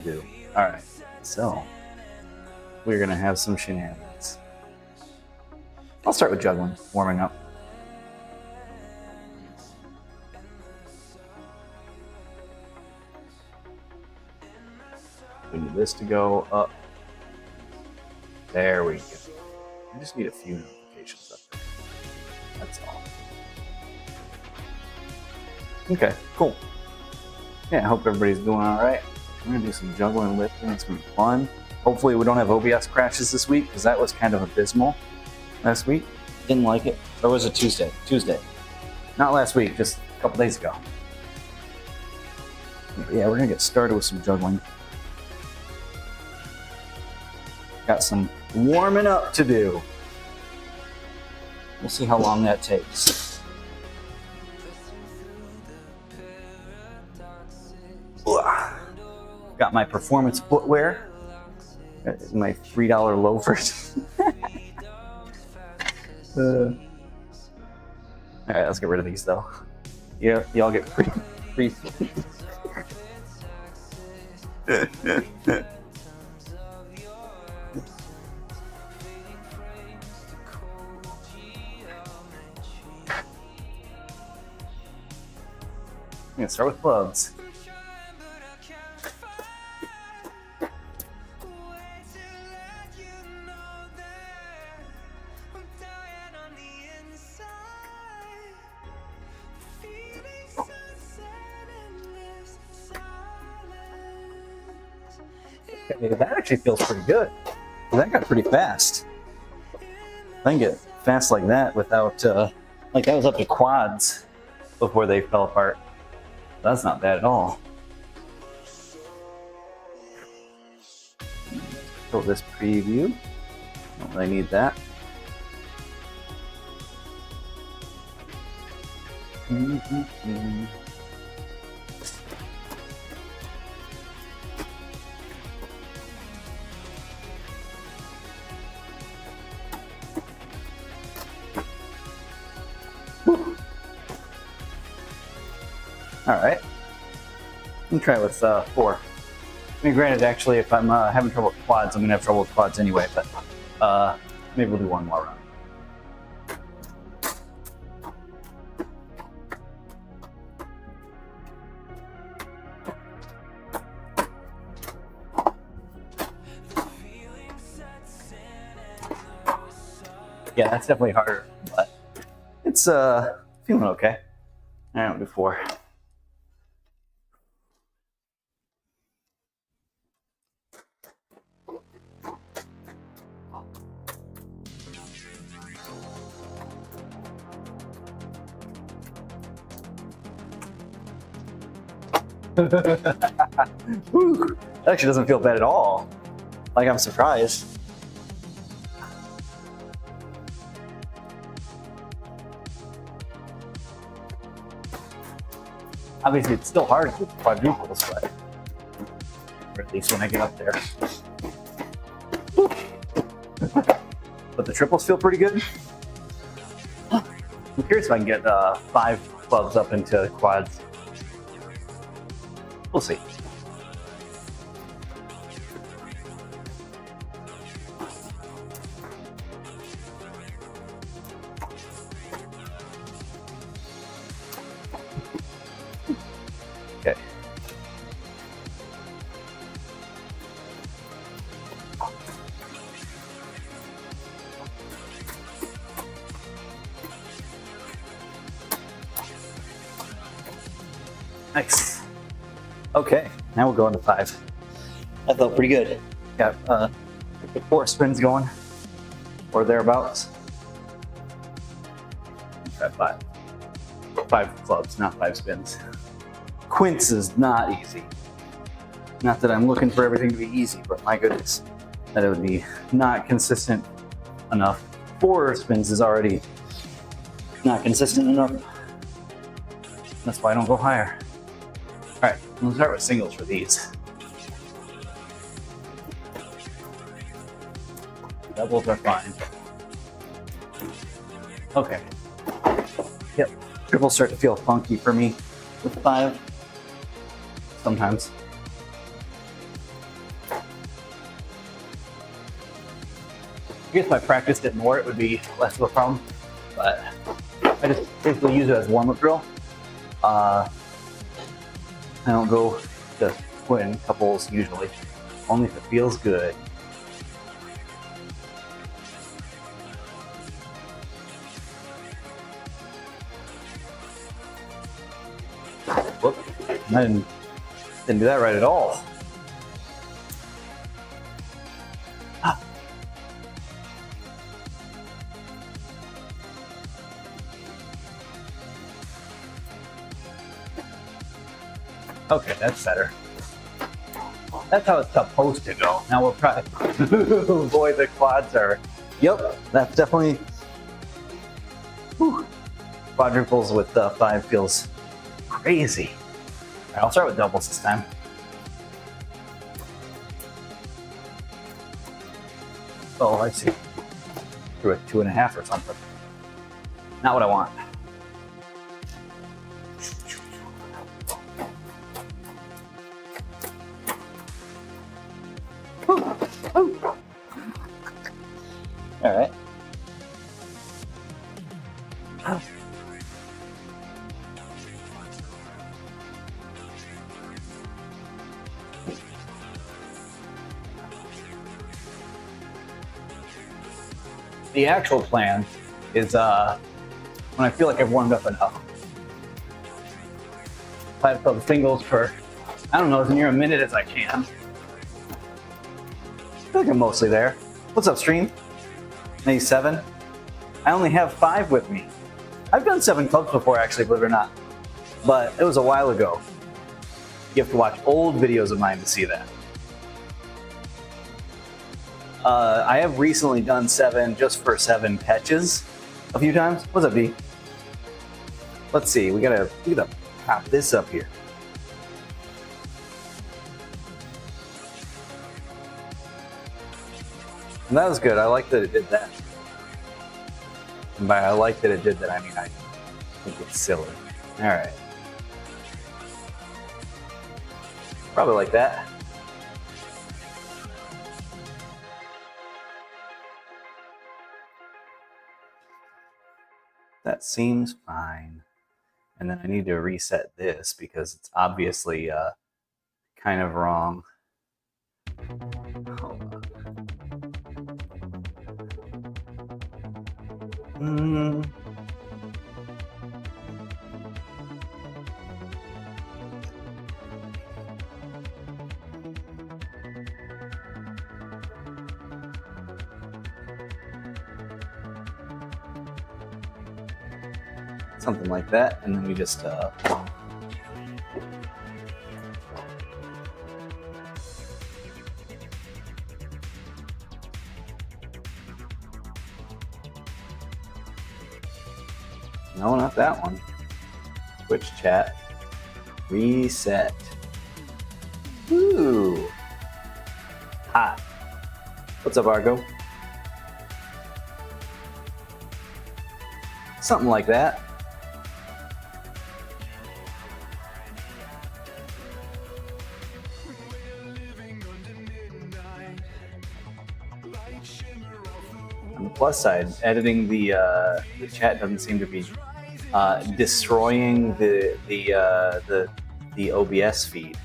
do. All right, so we're gonna have some shenanigans. I'll start with juggling, warming up. We need this to go up. There we go. I just need a few notifications up there. That's all. Okay, cool. Yeah, I hope everybody's doing all right. I'm gonna do some juggling lifting. It's gonna be fun. Hopefully we don't have OBS crashes this week because that was kind of abysmal last week. Didn't like it. Or was it Tuesday? Tuesday. Not last week, just a couple days ago. But yeah, we're gonna get started with some juggling. Got some warming up to do. We'll see how long that takes. Got my performance footwear. Got my $3 loafers. All right, let's get rid of these though. Yeah, y'all get free. I'm gonna start with clubs. Okay, that actually feels pretty good. That got pretty fast. I can get fast like that without, like that was up to quads before they fell apart. That's not bad at all. Fill this preview. Don't really need that. All right, let me try it with 4. I mean, granted, actually, if I'm having trouble with quads, I'm gonna have trouble with quads anyway, but maybe we'll do one more round. Yeah, that's definitely harder, but it's feeling okay. I don't do 4. Whew, that actually doesn't feel bad at all. Like, I'm surprised. Obviously, it's still hard with quadruples, but or at least when I get up there. But the triples feel pretty good. I'm curious if I can get 5 clubs up into quads. We'll see. Okay. Nice. Okay, now we'll go into 5. That felt pretty good. Got 4 spins going, or thereabouts. Try 5. 5 clubs, not 5 spins. Quints is not easy. Not that I'm looking for everything to be easy, but my goodness, that it would be not consistent enough. 4 spins is already not consistent enough. That's why I don't go higher. All right, we'll start with singles for these. Doubles are fine. Okay. Yep, triples start to feel funky for me with 5. Sometimes. I guess if I practiced it more, it would be less of a problem. But I just basically use it as warm-up drill. I don't go to twin couples usually, only if it feels good. Whoop! I didn't do that right at all. Okay, that's better. That's how it's supposed to go. Now we'll try. Boy, the quads are. Yep, that's definitely. Whew. Quadruples with 5 feels crazy. All right, I'll start with doubles this time. Oh, I see. Threw a 2.5 or something. Not what I want. All right. The actual plan is when I feel like I've warmed up enough. 5 club singles for, I don't know, as near a minute as I can. I feel like I'm mostly there. What's up, stream? Maybe 7? I only have 5 with me. I've done 7 clubs before, actually, believe it or not. But it was a while ago. You have to watch old videos of mine to see that. I have recently done 7 just for 7 catches a few times. What's up, B? Let's see. We gotta pop this up here. And that was good. I like that it did that. And by I like that it did that, I mean I think it's silly. All right. Probably like that. That seems fine. And then I need to reset this because it's obviously kind of wrong. Hold on. Something like that, and then we just no, not that one. Twitch chat. Reset. Ooh. Hot. What's up, Argo? Something like that. On the plus side, editing the chat doesn't seem to be destroying the OBS feed,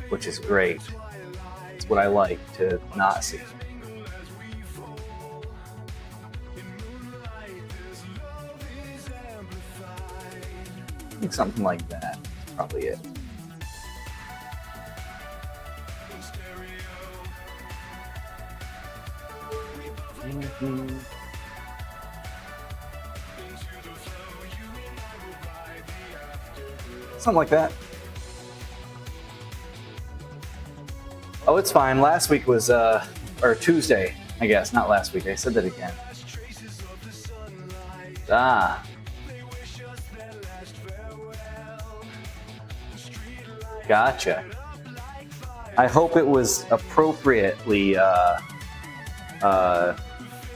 which is great. It's what I like to not see. I think something like that is probably it. Something like that. Oh, it's fine. Last week was, or Tuesday, I guess. Not last week. I said that again. Ah. Gotcha. I hope it was appropriately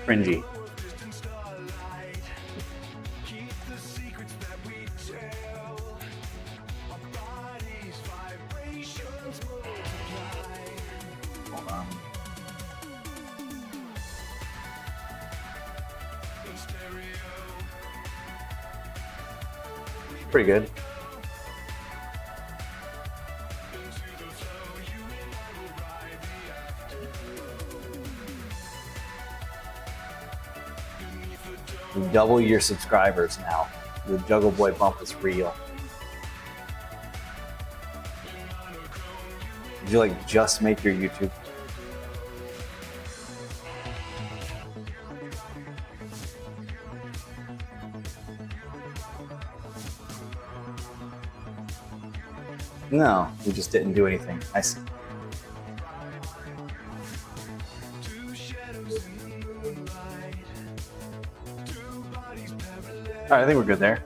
cringy. Hold on. Pretty good. You double your subscribers now. The Juggle Boy bump is real. Did you like just make your YouTube? No, we just didn't do anything. I see. All right, I think we're good there.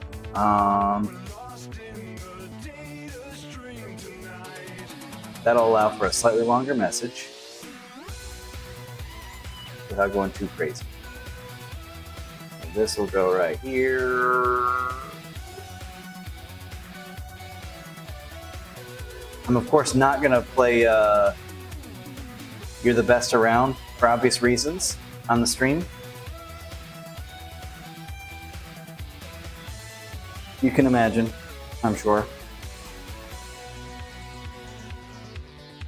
That'll allow for a slightly longer message without going too crazy. And this will go right here. I'm of course not gonna play You're the Best Around for obvious reasons on the stream. You can imagine, I'm sure.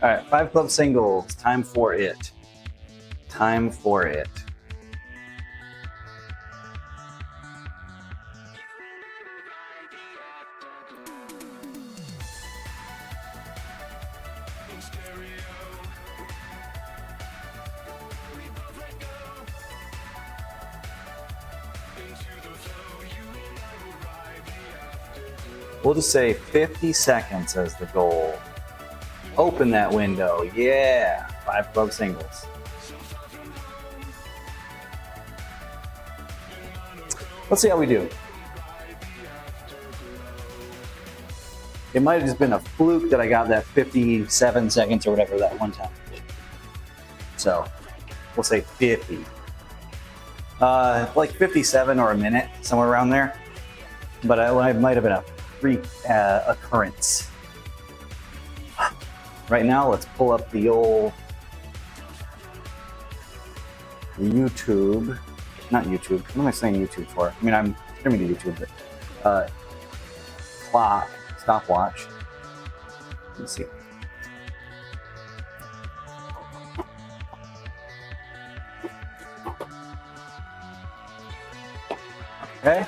All right, 5 club singles, time for it. Time for it. We'll just say 50 seconds as the goal. Open that window. Yeah, 5 club singles. Let's see how we do. It might have just been a fluke that I got that 57 seconds or whatever that one time. So we'll say 50. Like 57 or a minute, somewhere around there. But it might have been a freak occurrence. Right now, let's pull up the old YouTube. Not YouTube. What am I saying YouTube for? I mean, I'm streaming to YouTube, but clock, stopwatch. Let's see. Okay.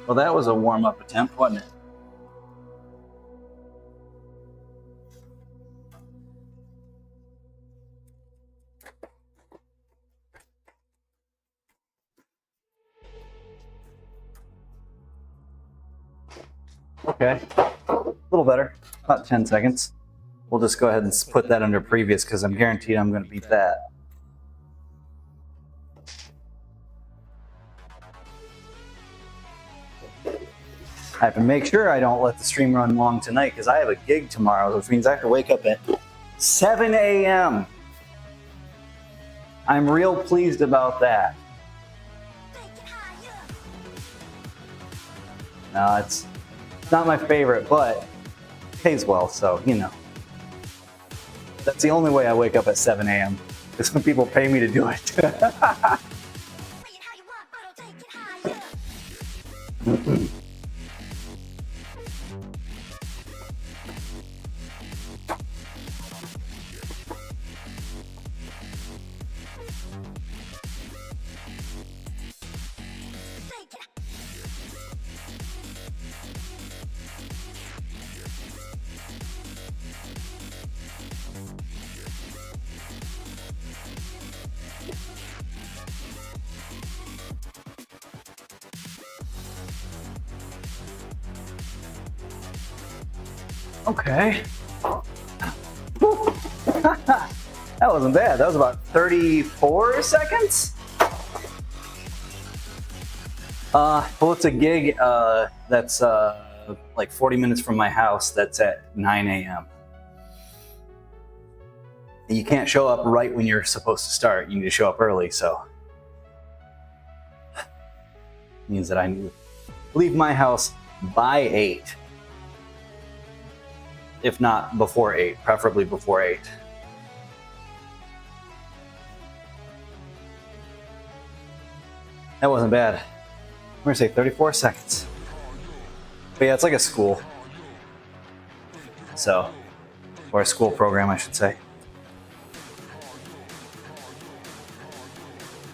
Well, that was a warm-up attempt, wasn't it? Okay, a little better, about 10 seconds. We'll just go ahead and put that under previous because I'm guaranteed I'm going to beat that. I have to make sure I don't let the stream run long tonight because I have a gig tomorrow, which means I have to wake up at 7 a.m. I'm real pleased about that. No, it's not my favorite, but it pays well, so, you know. That's the only way I wake up at 7 a.m. is when people pay me to do it. Okay. That wasn't bad. That was about 34 seconds. Well, it's a gig that's like 40 minutes from my house that's at 9 a.m. And you can't show up right when you're supposed to start. You need to show up early, so. Means that I need to leave my house by 8. If not before 8, preferably before 8. That wasn't bad. gonna say 34 seconds. But yeah, it's like a school. So, or a school program, I should say.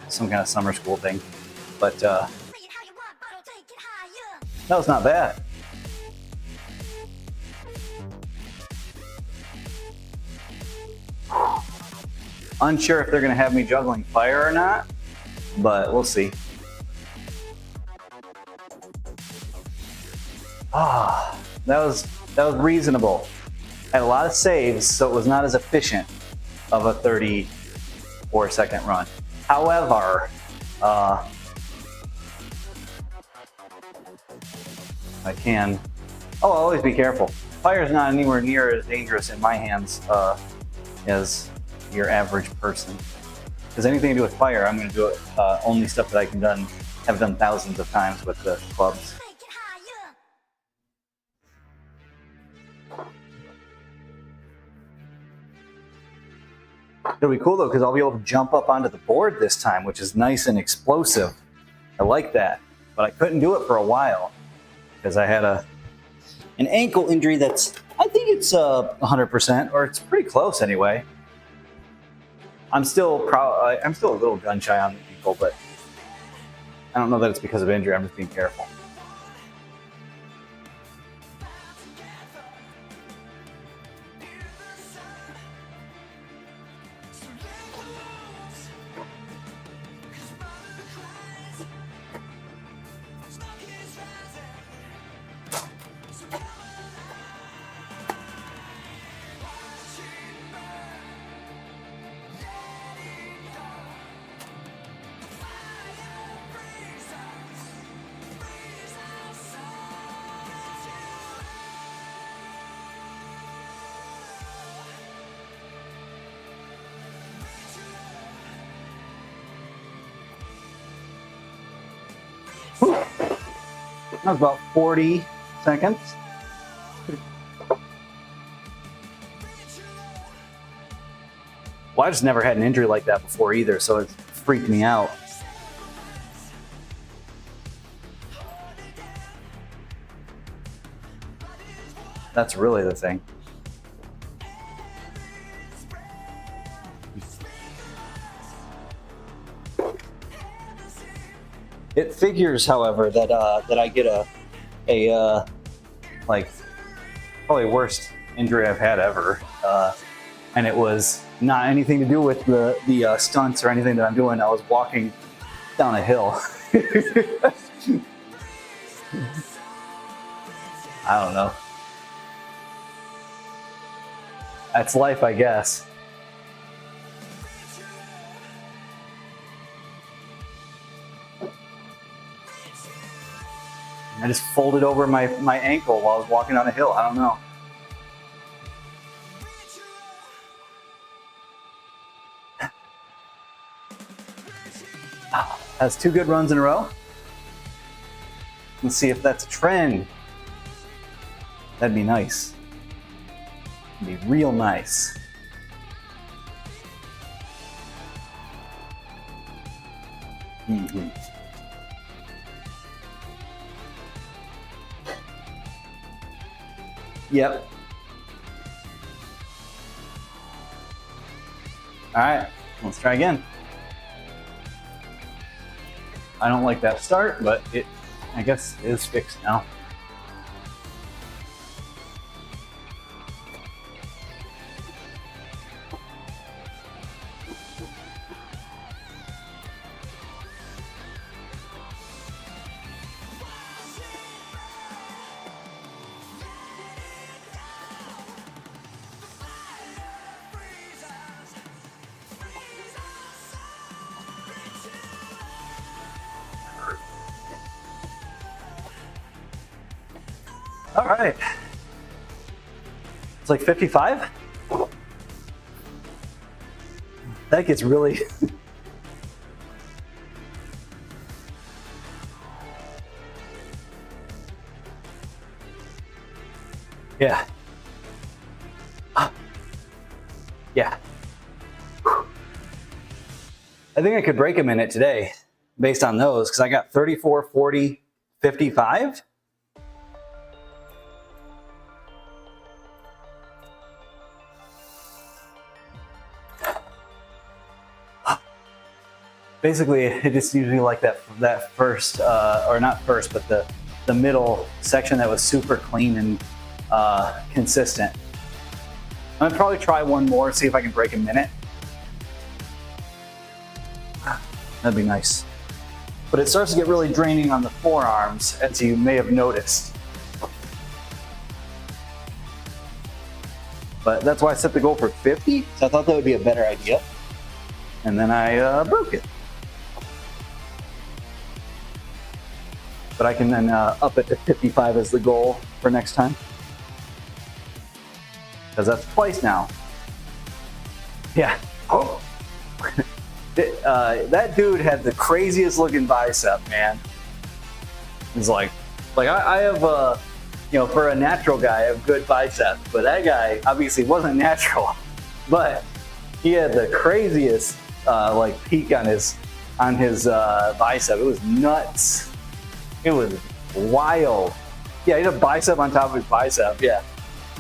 Some kind of summer school thing. But that was not bad. Unsure if they're gonna have me juggling fire or not, but we'll see. Ah, that was reasonable. I had a lot of saves, so it was not as efficient of a 34-second run. However, I can. Oh, I'll always be careful. Fire is not anywhere near as dangerous in my hands as your average person. Because anything to do with fire, I'm going to do it only stuff that I have done thousands of times with the clubs. It'll be cool though, because I'll be able to jump up onto the board this time, which is nice and explosive. I like that, but I couldn't do it for a while because I had an ankle injury that's, I think it's 100%, or it's pretty close anyway. I'm still a little gun shy on the ankle, but I don't know that it's because of injury. I'm just being careful. That was about 40 seconds. Well, I just never had an injury like that before either, so it freaked me out. That's really the thing. It figures, however, that that I get a like probably worst injury I've had ever, and it was not anything to do with the stunts or anything that I'm doing. I was walking down a hill. I don't know. That's life, I guess. I just folded over my ankle while I was walking down a hill. I don't know. That's 2 good runs in a row. Let's see if that's a trend. That'd be nice. It'd be real nice. Mm-hmm. Yep. All right, let's try again. I don't like that start, but it, I guess, is fixed now. All right. It's like 55. That gets really... Yeah. Yeah. I think I could break a minute today based on those, because I got 34, 40, 55? Basically, it just usually like that first, or not first, but the middle section that was super clean and consistent. I'm gonna probably try one more, see if I can break a minute. That'd be nice. But it starts to get really draining on the forearms, as you may have noticed. But that's why I set the goal for 50, so I thought that would be a better idea. And then I broke it. But I can then up it to 55 as the goal for next time. Because that's twice now. Yeah. Oh. That dude had the craziest looking bicep, man. He's like I have, you know, for a natural guy, I have good biceps, but that guy obviously wasn't natural. But he had the craziest like peak on his bicep. It was nuts. It was wild. Yeah, he had a bicep on top of his bicep. Yeah.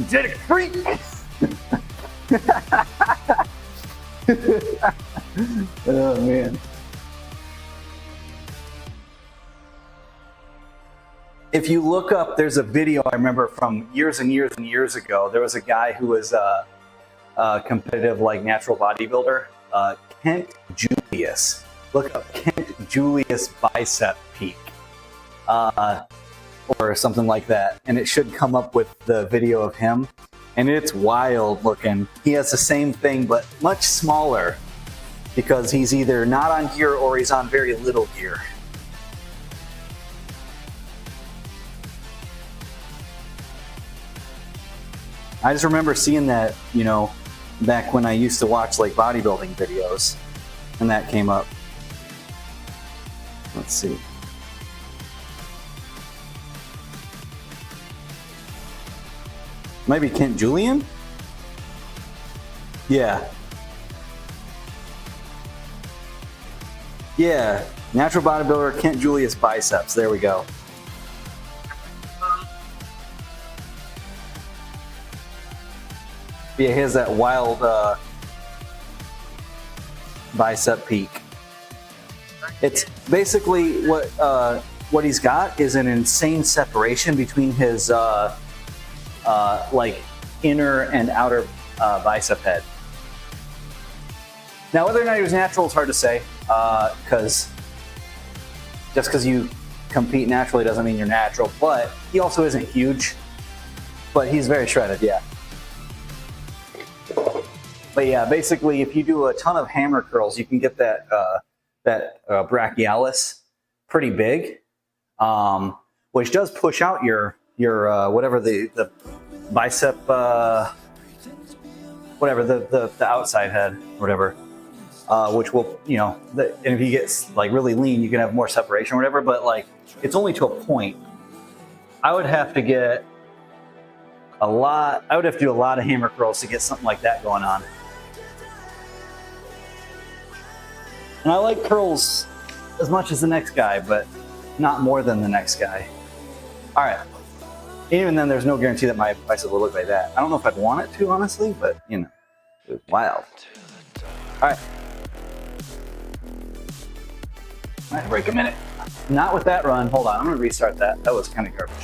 Genetic freak. Oh man. If you look up, there's a video I remember from years and years and years ago. There was a guy who was a competitive, like, natural bodybuilder, Kent Julius. Look up Kent Julius bicep peak. Or something like that, and it should come up with the video of him, and it's wild looking. He has the same thing but much smaller, because he's either not on gear or he's on very little gear. I just remember seeing that, you know, back when I used to watch like bodybuilding videos, and that came up. Let's see. Maybe Kent Julian? Yeah. Yeah, natural bodybuilder Kent Julius biceps. There we go. Yeah, he has that wild bicep peak. It's basically what he's got is an insane separation between his like inner and outer bicep head. Now, whether or not he was natural is hard to say, because just because you compete naturally doesn't mean you're natural. But he also isn't huge, but he's very shredded, yeah. But yeah, basically, if you do a ton of hammer curls, you can get that brachialis pretty big, which does push out your whatever the bicep, whatever the outside head, whatever, which will, you know, and if he gets like really lean, you can have more separation or whatever. But like, it's only to a point. I would have to get a lot. I would have to do a lot of hammer curls to get something like that going on. And I like curls as much as the next guy, but not more than the next guy. All right. Even then, there's no guarantee that my bicep will look like that. I don't know if I'd want it to, honestly, but, you know, it was wild. All right. All right, break a minute. Not with that run. Hold on, I'm going to restart that. That was kind of garbage.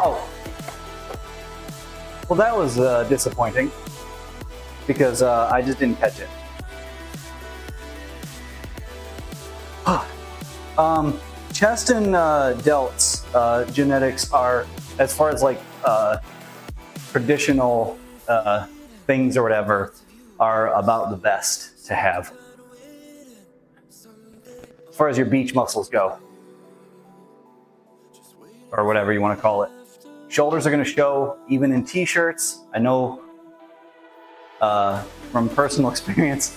Oh, well, that was disappointing because I just didn't catch it. Chest and delts genetics are, as far as like traditional things or whatever, are about the best to have. As far as your beach muscles go, or whatever you want to call it. Shoulders are going to show even in t-shirts. I know from personal experience,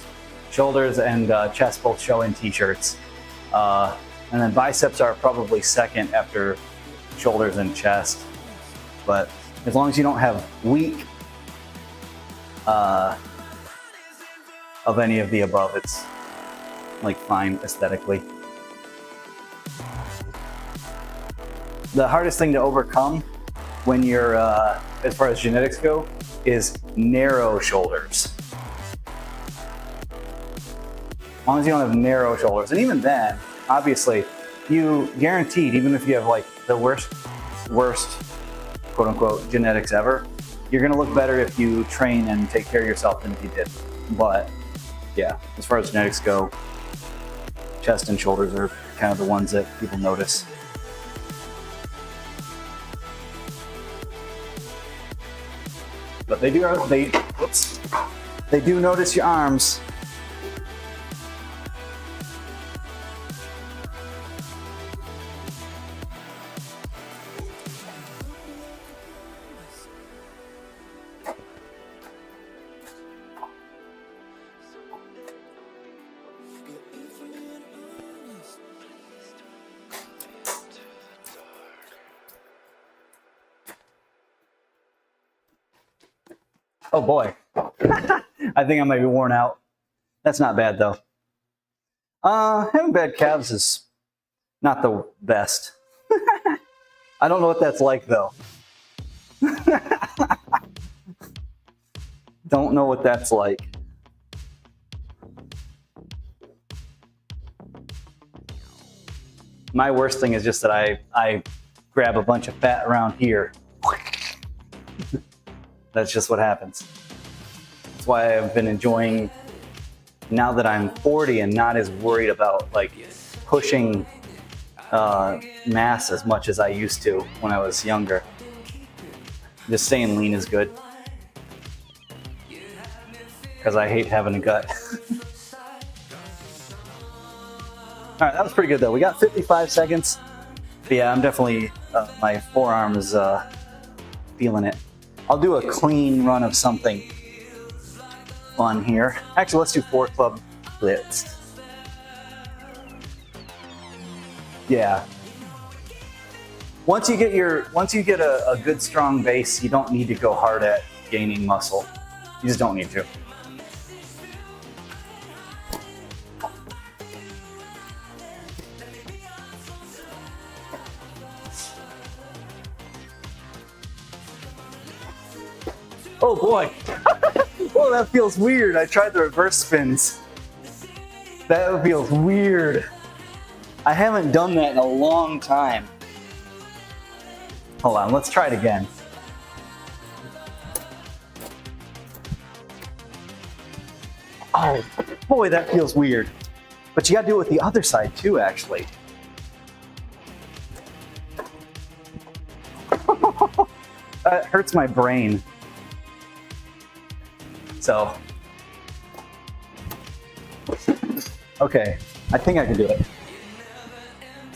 shoulders and chest both show in t-shirts. And then biceps are probably second after shoulders and chest. But as long as you don't have weak of any of the above, it's like fine aesthetically. The hardest thing to overcome when you're, as far as genetics go, is narrow shoulders. As long as you don't have narrow shoulders, and even then, obviously, you guaranteed, even if you have like the worst quote unquote genetics ever, you're gonna look better if you train and take care of yourself than if you didn't. But yeah, as far as genetics go, chest and shoulders are kind of the ones that people notice. But they do notice your arms. Oh boy, I think I might be worn out. That's not bad though. Having bad calves is not the best. I don't know what that's like though. Don't know what that's like. My worst thing is just that I grab a bunch of fat around here. That's just what happens. That's why I've been enjoying, now that I'm 40 and not as worried about like pushing mass as much as I used to when I was younger. Just staying lean is good. Because I hate having a gut. All right, that was pretty good though. We got 55 seconds. But yeah, I'm definitely, my forearm is feeling it. I'll do a clean run of something fun here. Actually, let's do 4 club splits. Yeah. Once you get a good strong base, you don't need to go hard at gaining muscle. You just don't need to. Oh boy. Oh, that feels weird. I tried the reverse spins. That feels weird. I haven't done that in a long time. Hold on, let's try it again. Oh, boy, that feels weird. But you gotta do it with the other side too, actually. That hurts my brain. So, okay, I think I can do it.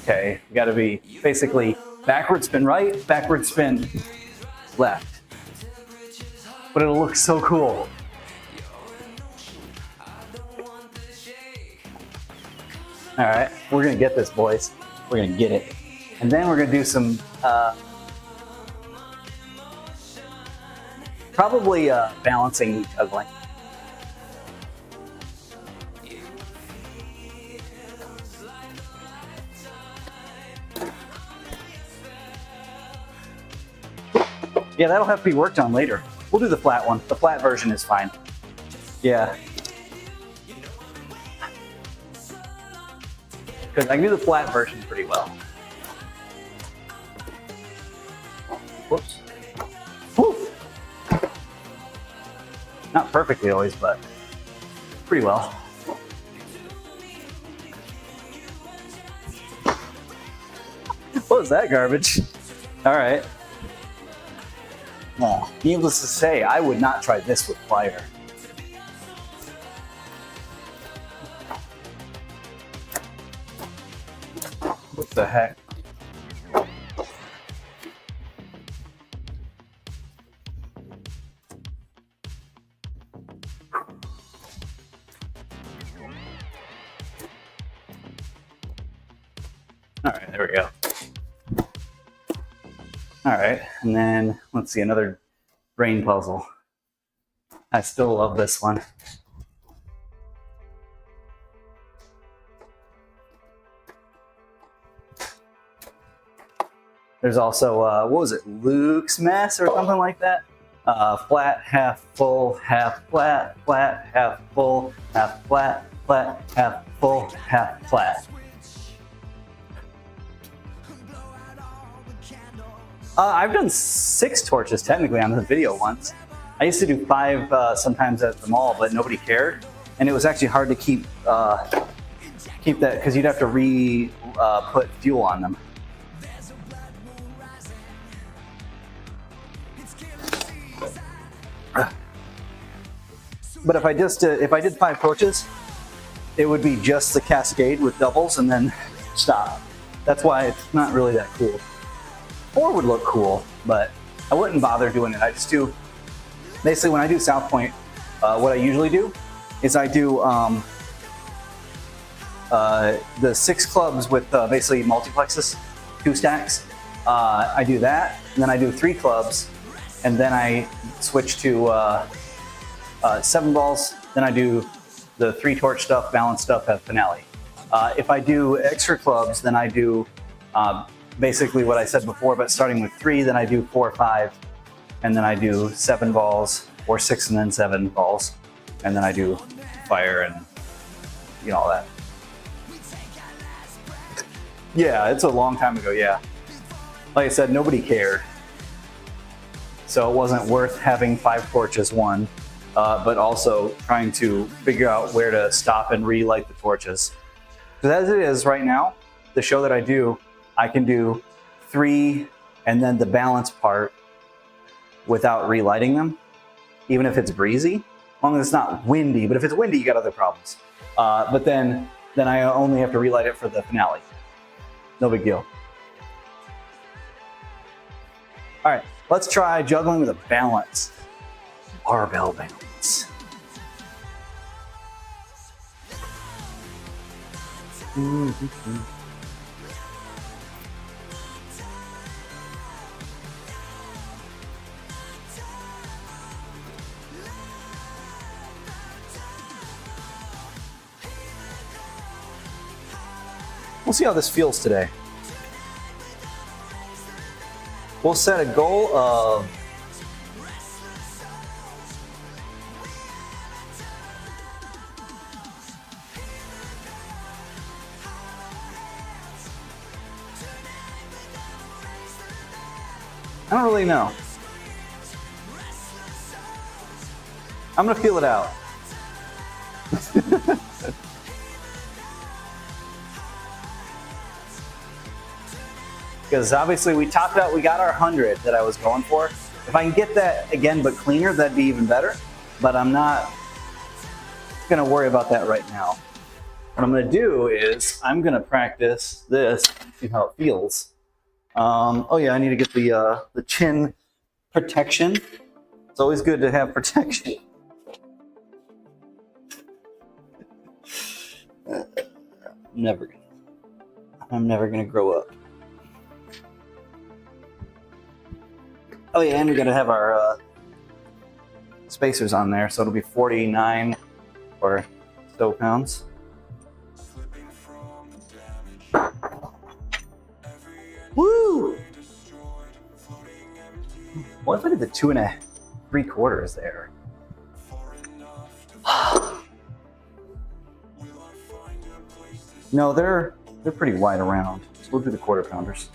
Okay, you gotta be basically backward spin right, backward spin left. But it'll look so cool. All right, we're gonna get this, boys. We're gonna get it. And then we're gonna do some, probably balancing juggling. Yeah, that'll have to be worked on later. We'll do the flat one. The flat version is fine. Yeah. Because I can do the flat version pretty well. Whoops. Woo. Not perfectly always, but pretty well. What was that garbage? All right. Well, needless to say, I would not try this with fire. What the heck? All right, there we go. All right, and then let's see, another brain puzzle. I still love this one. There's also, what was it, Luke's Mess or something like that? Flat, half full, half flat, flat, half full, half flat, flat, half full, half flat. I've done 6 torches technically on the video once. I used to do 5 sometimes at the mall, but nobody cared. And it was actually hard to keep that because you'd have to put fuel on them. But if I did 5 torches, it would be just the cascade with doubles and then stop. That's why it's not really that cool. 4 would look cool, but I wouldn't bother doing it. I just do, basically when I do South Point, what I usually do is I do the 6 clubs with basically multiplexes, 2 stacks. I do that, and then I do 3 clubs, and then I switch to 7 balls, then I do the 3 torch stuff, balance stuff at finale. If I do extra clubs, then I do basically what I said before, but starting with 3, then I do 4 or 5, and then I do 7 balls, or 6 and then 7 balls, and then I do fire and all that. Yeah, it's a long time ago, yeah. Like I said, nobody cared. So it wasn't worth having 5 torches, one, but also trying to figure out where to stop and relight the torches. Because as it is right now, the show that I do, I can do 3 and then the balance part without relighting them, even if it's breezy, as long as it's not windy. But if it's windy, you got other problems. But then I only have to relight it for the finale. No big deal. All right, let's try juggling with a balance. Barbell balance. We'll see how this feels today. We'll set a goal of I don't really know. I'm gonna feel it out. Because obviously we topped out, we got our 100 that I was going for. If I can get that again but cleaner, that'd be even better. But I'm not gonna worry about that right now. What I'm gonna do is I'm gonna practice this, see how it feels. Oh yeah, I need to get the chin protection. It's always good to have protection. I'm never gonna grow up. Oh yeah, and we gotta have our spacers on there, so it'll be 49 or so pounds. Woo! What if I did the 2 3/4 there? No, they're pretty wide around. So we'll do the 1/4 pounders.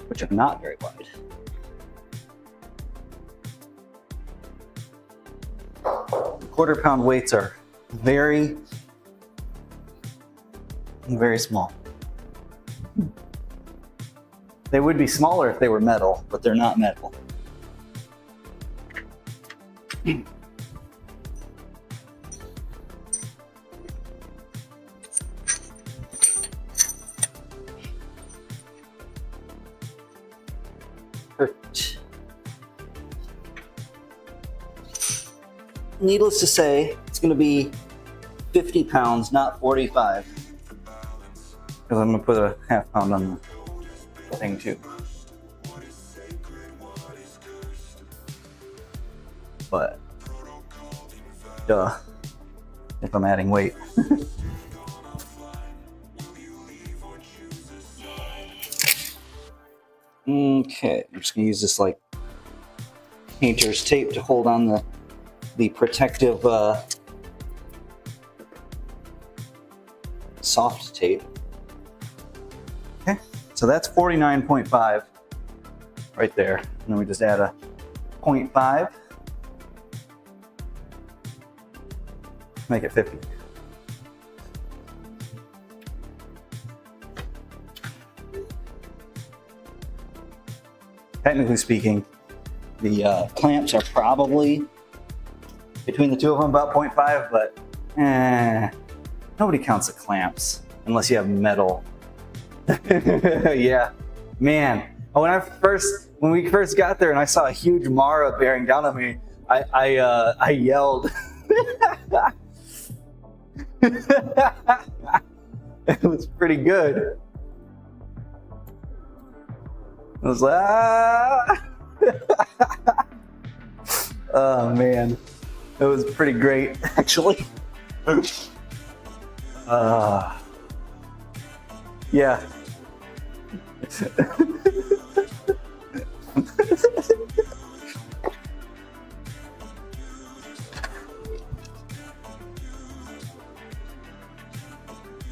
Which are not very wide. The 1/4 pound weights are very, very small. They would be smaller if they were metal, but they're not metal. Perfect. Needless to say, it's going to be 50 pounds, not 45. Because I'm gonna put a half pound on the thing too. But, duh, if I'm adding weight. Okay, I'm just gonna use this like painter's tape to hold on the protective soft tape. Okay, so that's 49.5 right there. And then we just add a 0.5. Make it 50. Technically speaking, the clamps are probably between the two of them about 0.5, but nobody counts the clamps unless you have metal. Yeah, man. When we first got there and I saw a huge Mara bearing down on me, I yelled. It was pretty good. I was like, ah! Oh man, it was pretty great actually. Yeah.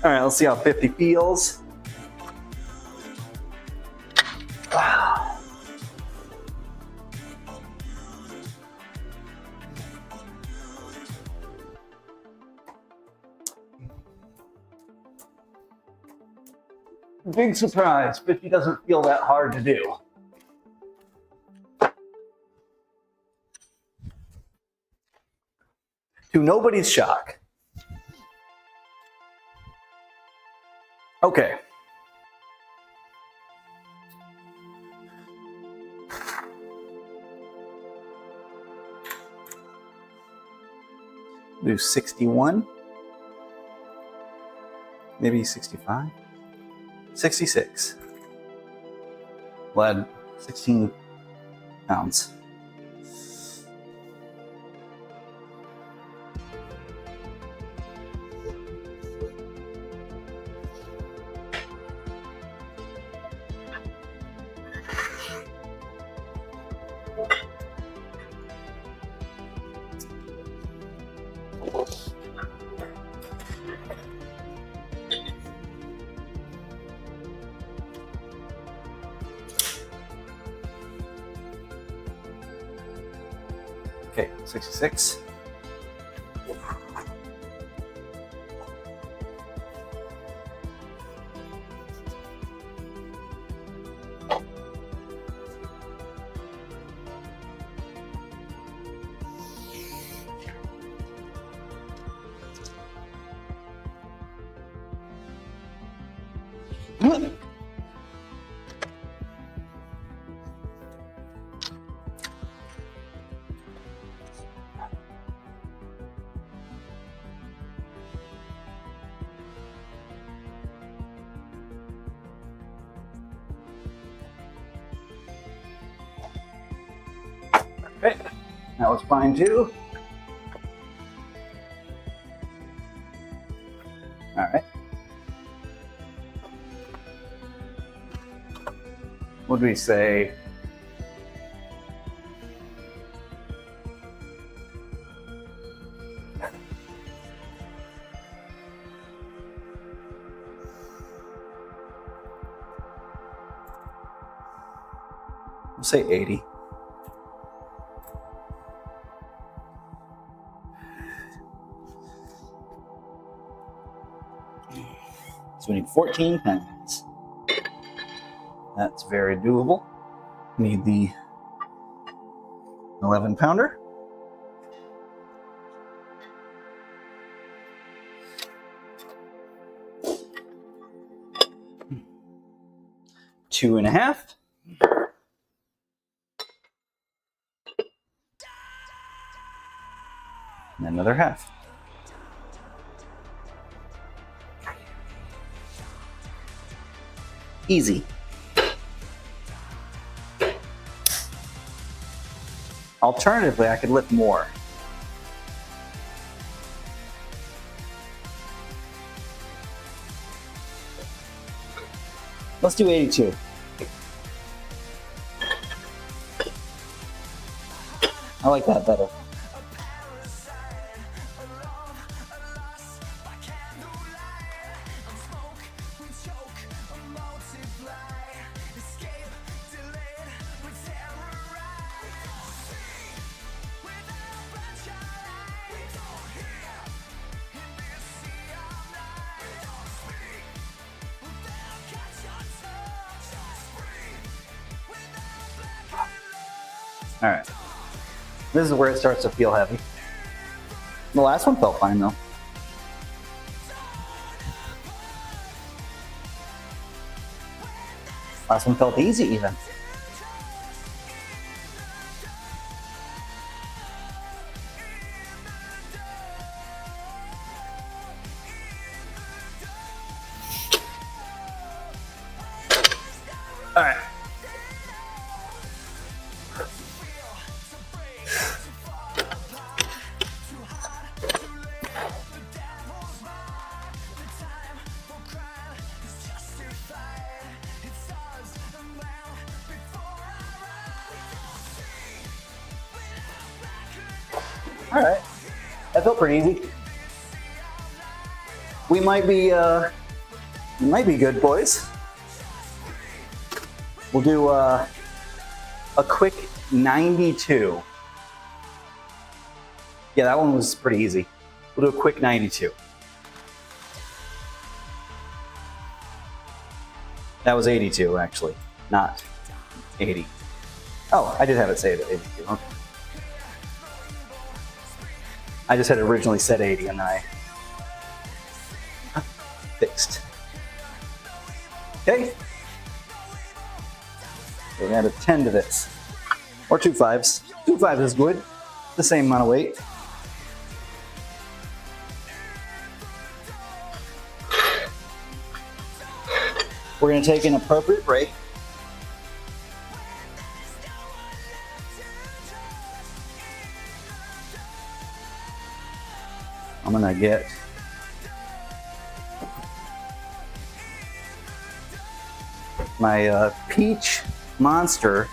All right, let's see how 50 feels. Wow. Big surprise, 50 doesn't feel that hard to do. To nobody's shock. Okay. Do 61. Maybe 65. 66. We'll add 16 pounds. Okay, 66. Okay, that was fine too. All right. What do we say? We'll say 80. So we need 14 pounds. That's very doable. Need the 11 pounder. Two and a half. And another half. Easy. Alternatively, I could lift more. Let's do 82. I like that better. All right. This is where it starts to feel heavy. The last one felt fine though. Last one felt easy even. All right. All right, that felt pretty easy. We might be good, boys. We'll do a quick 92. Yeah, that one was pretty easy. We'll do a quick 92. That was 82, actually, not 80. Oh, I did have it say it at 82. Okay. I just had originally said 80 and then I fixed. Okay. So we add a 10 to this. Or 2 5s. 2 5s is good. The same amount of weight. We're going to take an appropriate break. I'm gonna get my peach monster.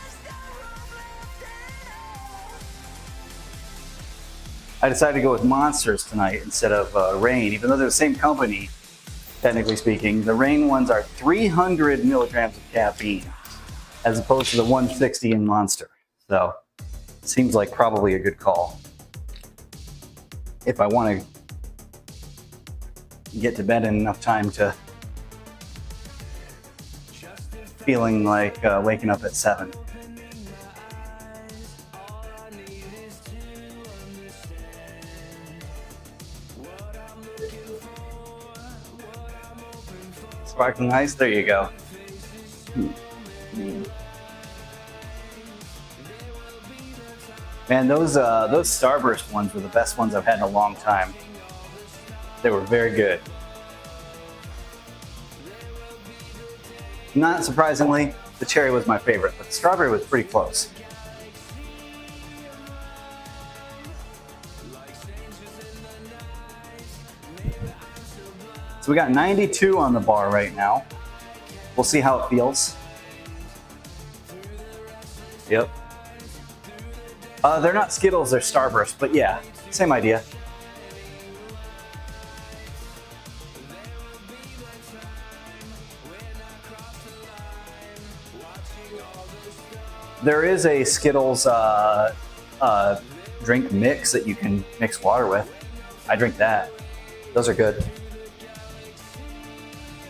I decided to go with monsters tonight instead of rain, even though they're the same company, technically speaking. The rain ones are 300 milligrams of caffeine as opposed to the 160 in monster. So it seems like probably a good call if I want to get to bed in enough time to feeling like waking up at 7. Sparkling ice, there you go. Man, those Starburst ones were the best ones I've had in a long time. They were very good. Not surprisingly, the cherry was my favorite, but the strawberry was pretty close. So we got 92 on the bar right now. We'll see how it feels. Yep. They're not Skittles, they're Starburst, but yeah, same idea. There is a Skittles drink mix that you can mix water with. I drink that. Those are good.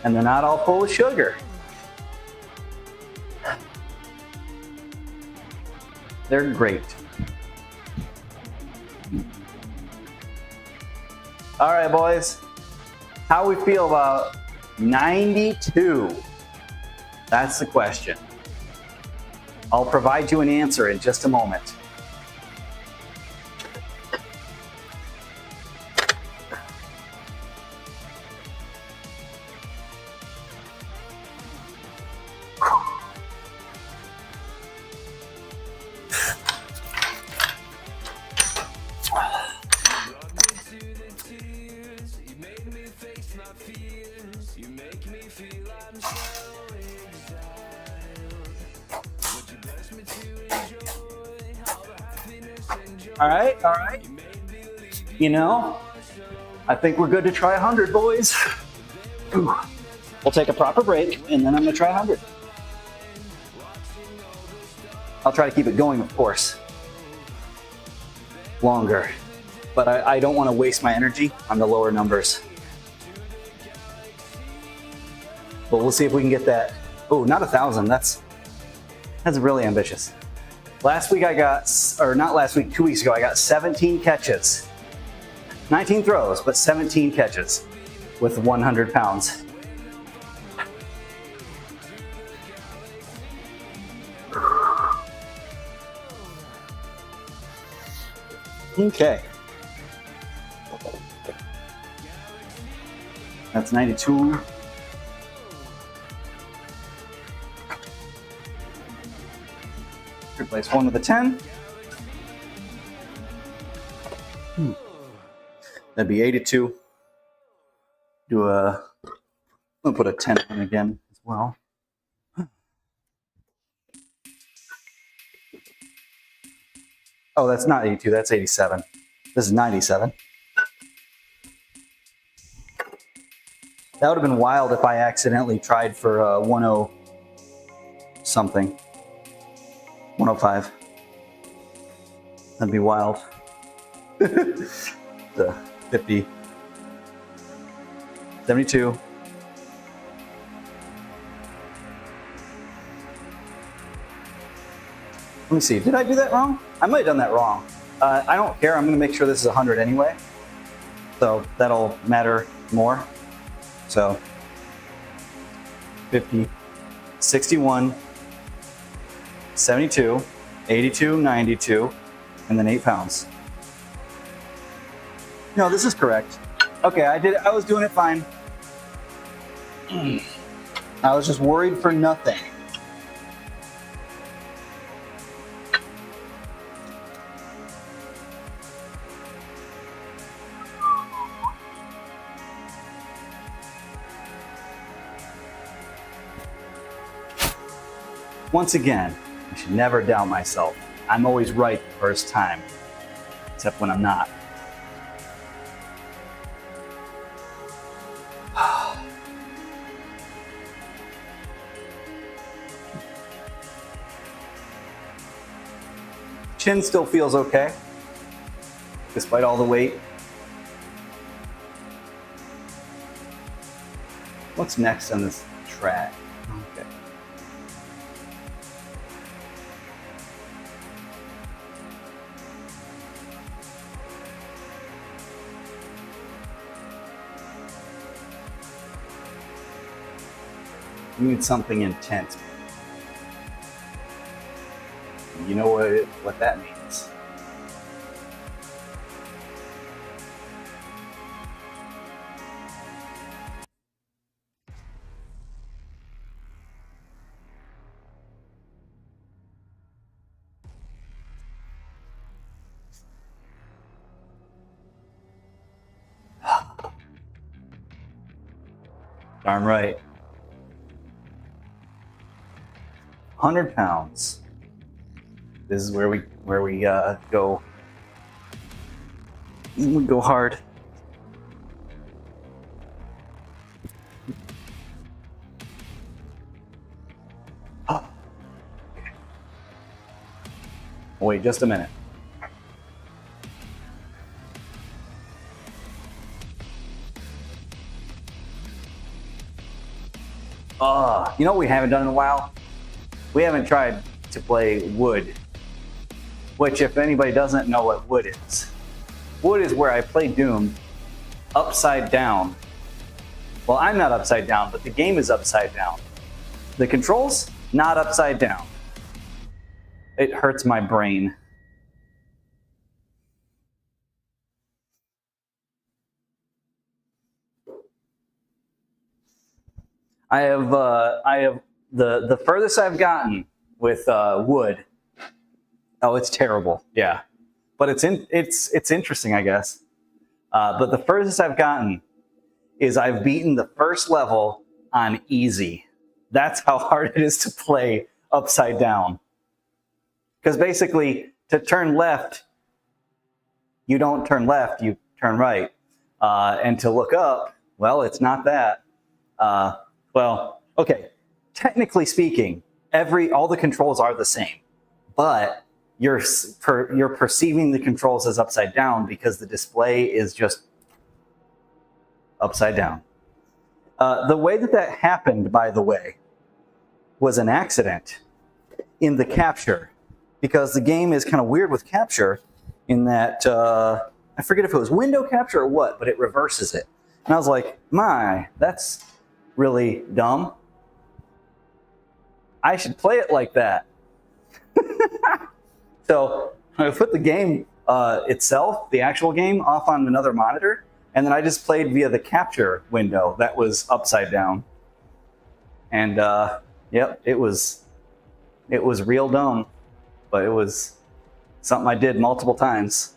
And they're not all full of sugar. They're great. All right, boys. How we feel about 92? That's the question. I'll provide you an answer in just a moment. All right, all right. You know, I think we're good to try 100, boys. Ooh. We'll take a proper break, and then I'm gonna try 100. I'll try to keep it going, of course, longer. But I don't want to waste my energy on the lower numbers. But we'll see if we can get that. Oh, not 1,000. That's really ambitious. Last week I got, or not last week, 2 weeks ago, I got 17 catches. 19 throws, but 17 catches with 100 pounds. Okay. That's 92. Replace 1 with a 10. That'd be 82. I'm gonna put a 10 in again as well. Oh, that's not 82, that's 87. This is 97. That would have been wild if I accidentally tried for 10 something. 105. That'd be wild. The 50. 72. Let me see, did I do that wrong? I might have done that wrong. I don't care, I'm gonna make sure this is 100 anyway. So that'll matter more. So 50, 61, 72, 82, 92, and then 8 pounds. No, this is correct. Okay, I was doing it fine. I was just worried for nothing. Once again, I should never doubt myself. I'm always right the first time, except when I'm not. Chin still feels okay, despite all the weight. What's next on this track? Okay. We need something intense. You know what that means. Darn right. 100 pounds. This is where we go. We go hard. Oh. Wait just a minute. You know what we haven't done in a while? We haven't tried to play wood. Which, if anybody doesn't know what wood is where I play Doom upside down. Well, I'm not upside down, but the game is upside down. The controls, not upside down. It hurts my brain. I have the furthest I've gotten with wood. Oh, it's terrible. Yeah, but it's interesting, I guess. But the furthest I've gotten is I've beaten the first level on easy. That's how hard it is to play upside down. Because basically, to turn left, you don't turn left, you turn right. And to look up, well, it's not that. Well, okay, technically speaking, all the controls are the same, but you're perceiving the controls as upside down because the display is just upside down. The way that happened, by the way, was an accident in the capture, because the game is kind of weird with capture in that, I forget if it was window capture or what, but it reverses it. And I was like, my, that's really dumb. I should play it like that. So I put the game itself, the actual game, off on another monitor, and then I just played via the capture window that was upside down. And yep, it was real dumb, but it was something I did multiple times.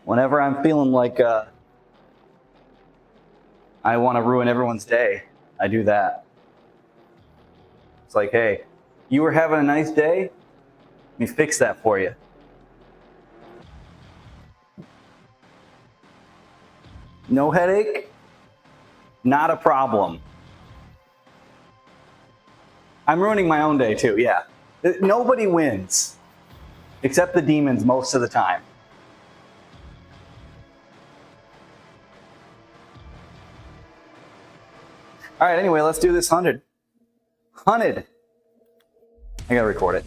Whenever I'm feeling like I want to ruin everyone's day, I do that. It's like, hey, you were having a nice day? Let me fix that for you. No headache? Not a problem. I'm ruining my own day too, yeah. Nobody wins, except the demons most of the time. All right, anyway, let's do this 100. 100. I gotta record it.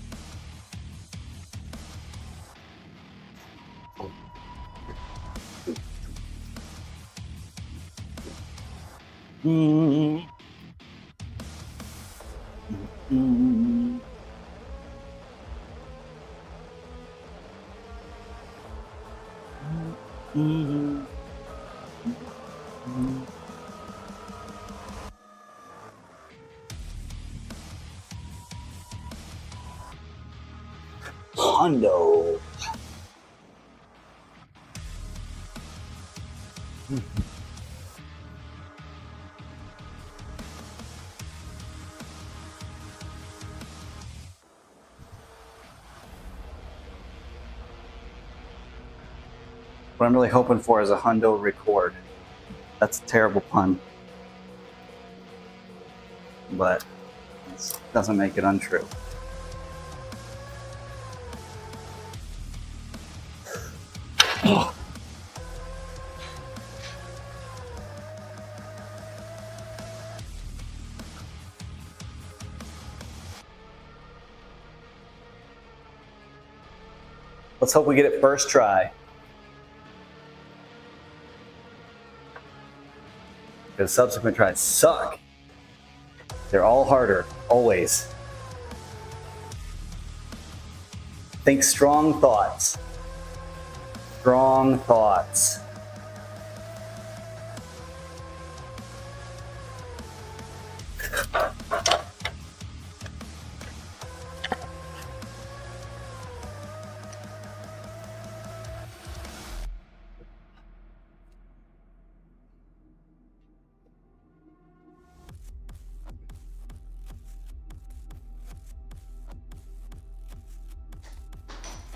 Hondo. What I'm really hoping for is a hundo record. That's a terrible pun, but it doesn't make it untrue. Let's hope we get it first try. Because subsequent tries suck. They're all harder, always. Think strong thoughts. Strong thoughts.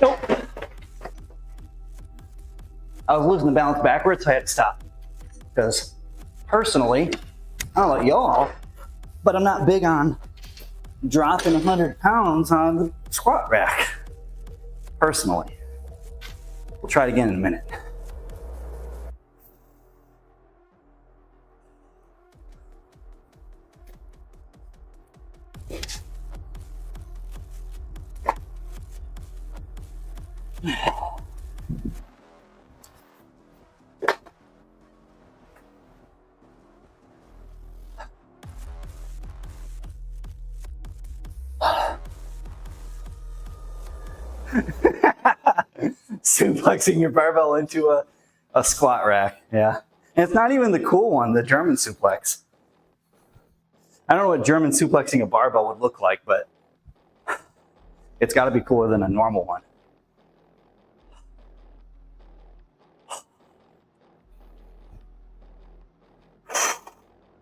Nope. I was losing the balance backwards, so I had to stop. Because personally, I don't know about y'all, but I'm not big on dropping 100 pounds on the squat rack. Personally. We'll try it again in a minute. Suplexing your barbell into a squat rack, yeah. And it's not even the cool one, the German suplex. I don't know what German suplexing a barbell would look like, but it's got to be cooler than a normal one.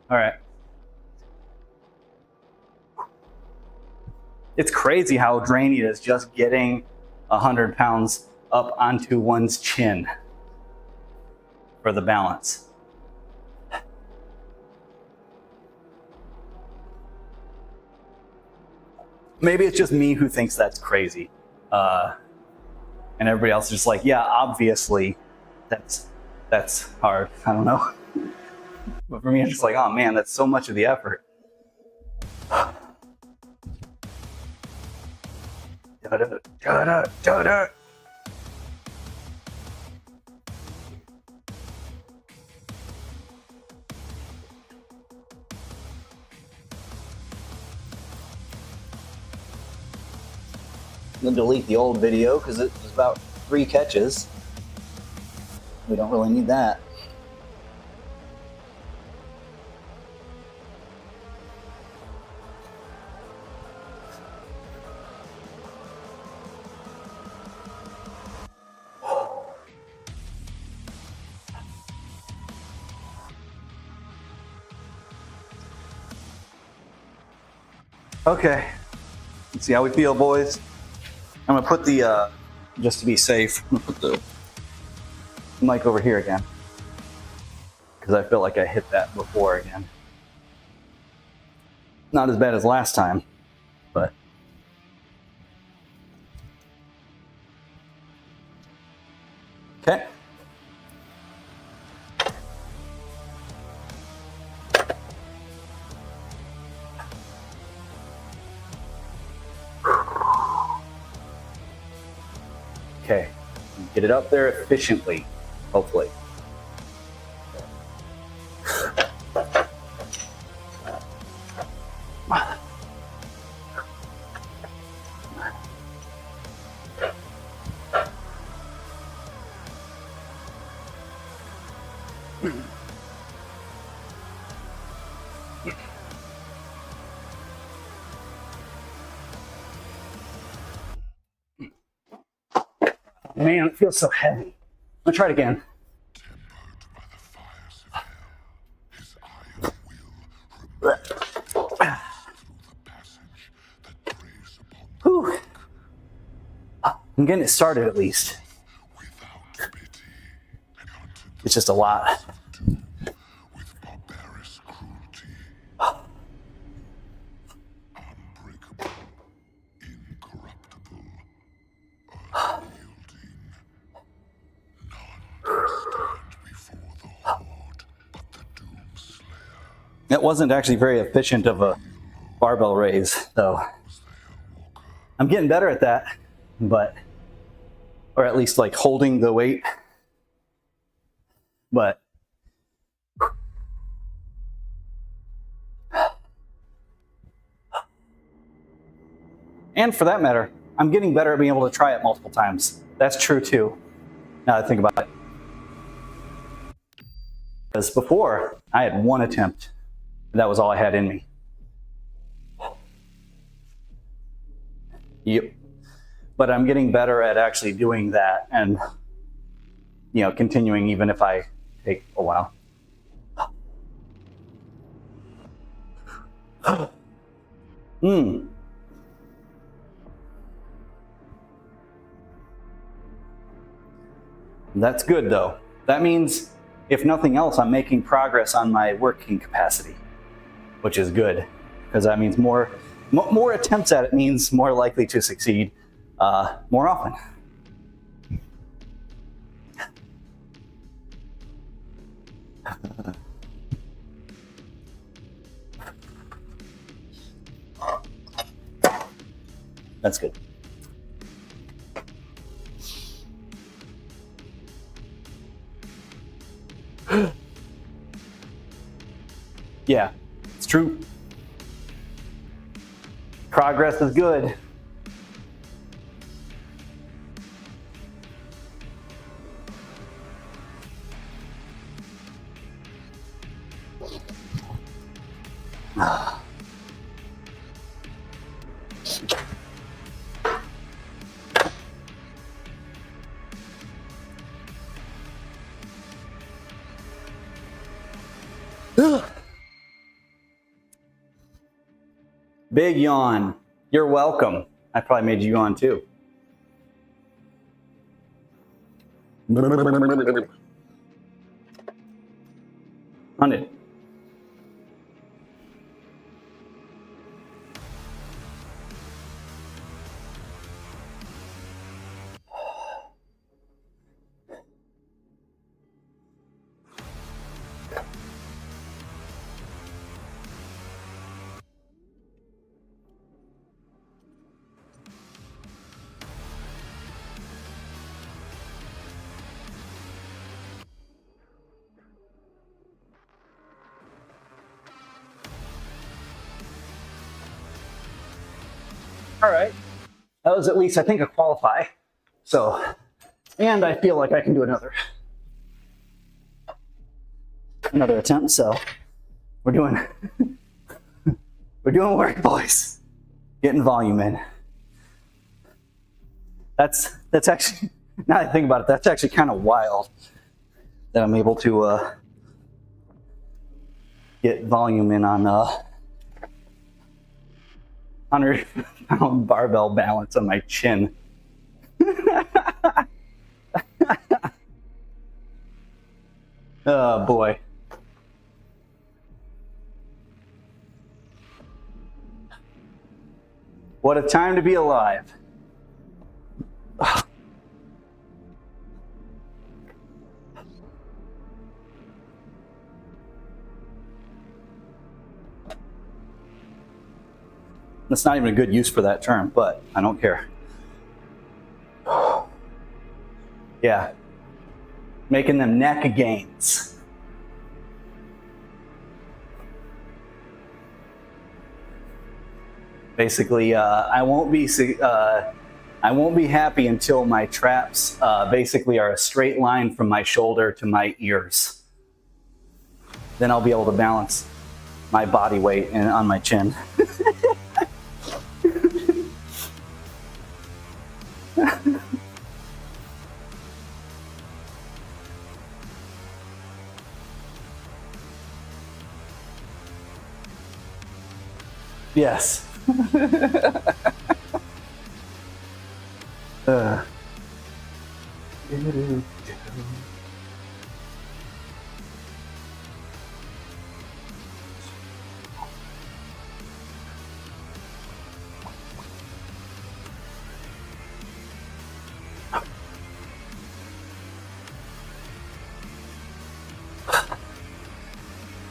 All right. It's crazy how draining it is just getting 100 pounds up onto one's chin for the balance. Maybe it's just me who thinks that's crazy. And everybody else is just like, yeah, obviously that's hard. I don't know. But for me, it's just like, oh man, that's so much of the effort. I'm gonna delete the old video because it was about 3 catches. We don't really need that. Okay, let's see how we feel, boys. I'm gonna put the, just to be safe, I'm gonna put the mic over here again, because I feel like I hit that before again. Not as bad as last time, but. Okay. Okay, get it up there efficiently, hopefully. Man, it feels so heavy. I'll try it again. Whew. I'm getting it started at least. It's just a lot. It wasn't actually very efficient of a barbell raise, though. I'm getting better at that, but, or at least like holding the weight, but. And for that matter, I'm getting better at being able to try it multiple times. That's true too, now that I think about it. Because before, I had 1 attempt. That was all I had in me. Yep. But I'm getting better at actually doing that and, you know, continuing even if I take a while. That's good though. That means, if nothing else, I'm making progress on my working capacity, which is good, because that means more attempts at it means more likely to succeed more often. That's good. Yeah, it's true. Progress is good. Big yawn. You're welcome. I probably made you yawn too. On it. All right, that was at least, I think, a qualify. So, and I feel like I can do another attempt. So we're doing work, boys. Getting volume in. That's actually, now that I think about it, that's actually kind of wild that I'm able to get volume in on 100-pound barbell balance on my chin. Oh boy. What a time to be alive. That's not even a good use for that term, but I don't care. Yeah. Making them neck gains. Basically, I won't be happy until my traps basically are a straight line from my shoulder to my ears. Then I'll be able to balance my body weight on my chin. Yes.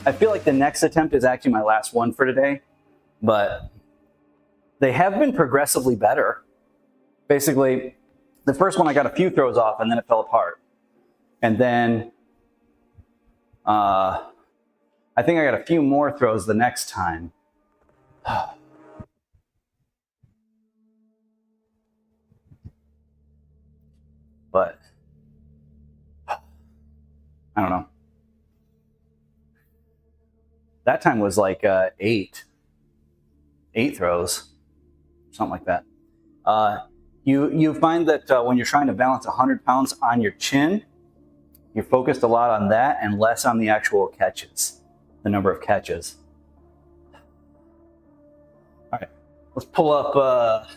I feel like the next attempt is actually my last one for today, but they have been progressively better. Basically, the first one I got a few throws off and then it fell apart. And then I think I got a few more throws the next time. But I don't know. That time was like 8 throws, something like that. You find that when you're trying to balance 100 pounds on your chin, you're focused a lot on that and less on the actual catches, the number of catches. All right, let's pull up.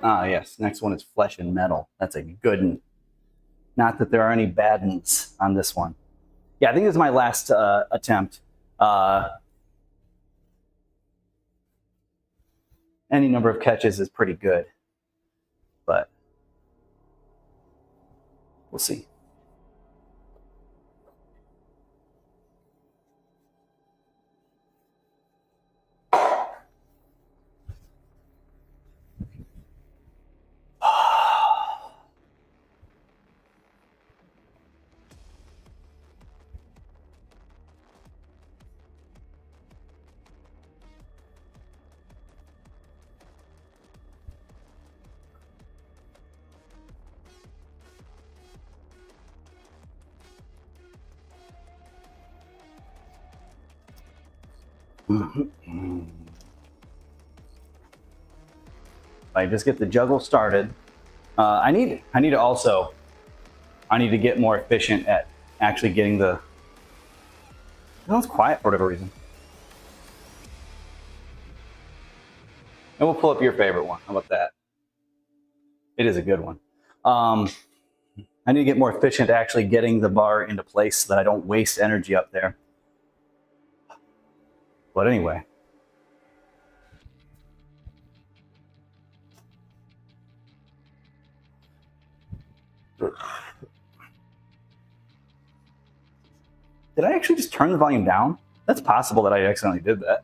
Yes, next one is flesh and metal. That's a good one. Not that there are any bad ones on this one. Yeah, I think this is my last attempt. Any number of catches is pretty good, but we'll see. I just get the juggle started. I need to get more efficient at actually getting the. No, it's quiet for whatever reason. And we'll pull up your favorite one. How about that? It is a good one. I need to get more efficient at actually getting the bar into place so that I don't waste energy up there. But anyway. Did I actually just turn the volume down? That's possible that I accidentally did that.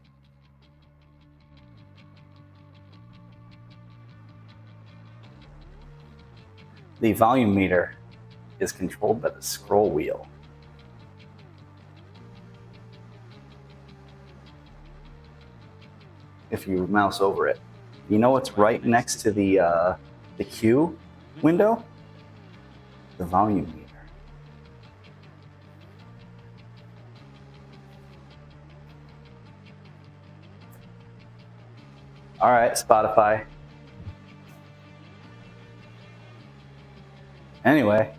The volume meter is controlled by the scroll wheel. If you mouse over it. You know what's right next to the Q window? The volume meter. All right, Spotify. Anyway,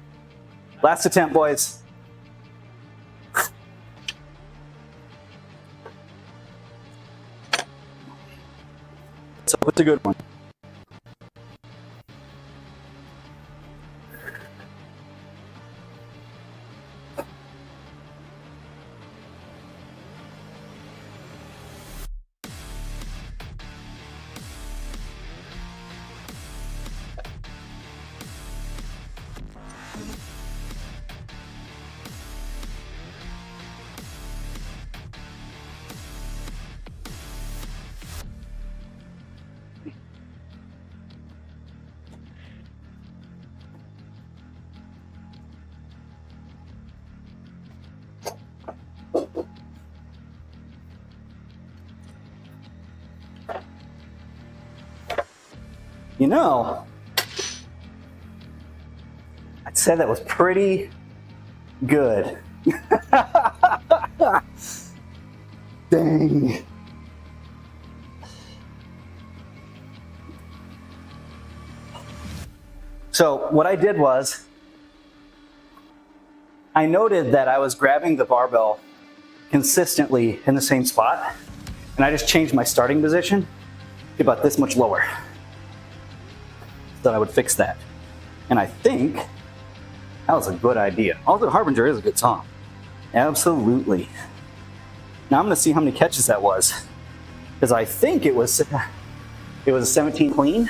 last attempt, boys. So it's a good one. You know, I'd say that was pretty good. Dang. So what I did was, I noted that I was grabbing the barbell consistently in the same spot, and I just changed my starting position to about this much lower. That I would fix that. And I think that was a good idea. Although Harbinger is a good song. Absolutely. Now I'm gonna see how many catches that was. Because I think it was a 17 clean.